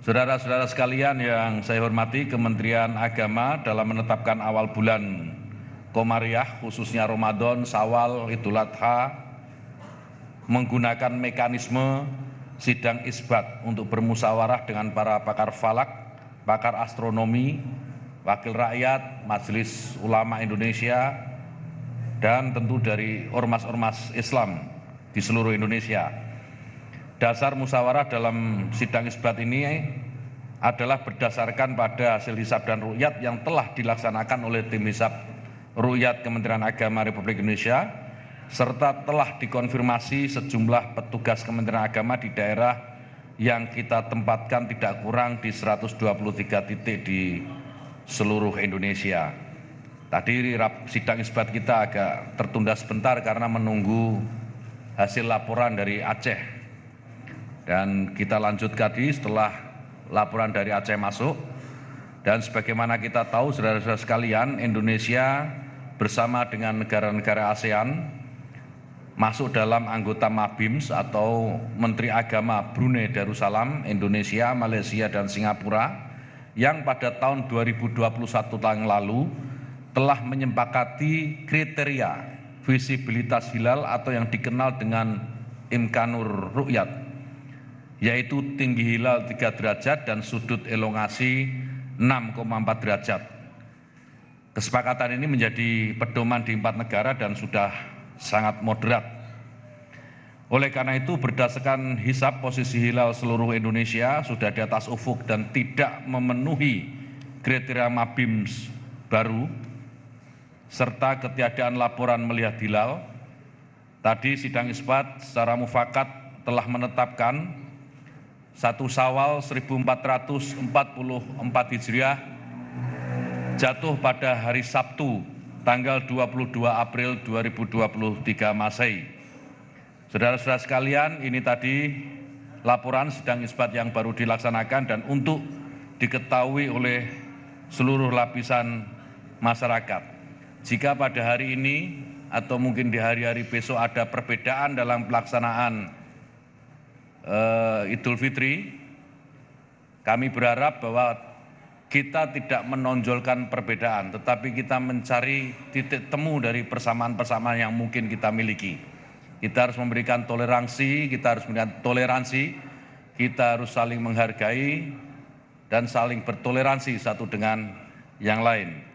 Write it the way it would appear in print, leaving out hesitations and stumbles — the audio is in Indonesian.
Saudara-saudara sekalian yang saya hormati, Kementerian Agama dalam menetapkan awal bulan Komariah, khususnya Ramadan, Syawal, Idul Adha, menggunakan mekanisme sidang isbat untuk bermusyawarah dengan para pakar falak, pakar astronomi, wakil rakyat, Majelis Ulama Indonesia, dan tentu dari ormas-ormas Islam di seluruh Indonesia. Dasar musyawarah dalam sidang isbat ini adalah berdasarkan pada hasil hisab dan ru'yat yang telah dilaksanakan oleh tim hisab ru'yat Kementerian Agama Republik Indonesia, serta telah dikonfirmasi sejumlah petugas Kementerian Agama di daerah yang kita tempatkan tidak kurang di 123 titik di seluruh Indonesia. Tadi sidang isbat kita agak tertunda sebentar karena menunggu hasil laporan dari Aceh. Dan kita lanjut tadi setelah laporan dari Aceh masuk. Dan sebagaimana kita tahu, saudara-saudara sekalian, Indonesia bersama dengan negara-negara ASEAN masuk dalam anggota MABIMS atau Menteri Agama Brunei Darussalam, Indonesia, Malaysia, dan Singapura yang pada tahun 2021 tahun lalu telah menyepakati kriteria visibilitas hilal atau yang dikenal dengan Imkanur Ru'yat, yaitu tinggi hilal 3 derajat dan sudut elongasi 6,4 derajat. Kesepakatan ini menjadi pedoman di 4 negara dan sudah sangat moderat. Oleh karena itu, berdasarkan hisab posisi hilal seluruh Indonesia sudah di atas ufuk dan tidak memenuhi kriteria MABIMS baru, serta ketiadaan laporan melihat hilal. Tadi sidang isbat secara mufakat telah menetapkan 1 Syawal 1444 Hijriah jatuh pada hari Sabtu tanggal 22 April 2023 Masehi. Saudara-saudara sekalian, ini tadi laporan sidang isbat yang baru dilaksanakan dan untuk diketahui oleh seluruh lapisan masyarakat. Jika pada hari ini atau mungkin di hari-hari besok ada perbedaan dalam pelaksanaan Idul Fitri, kami berharap bahwa kita tidak menonjolkan perbedaan, tetapi kita mencari titik temu dari persamaan-persamaan yang mungkin kita miliki. Kita harus memberikan toleransi, kita harus saling menghargai dan saling bertoleransi satu dengan yang lain.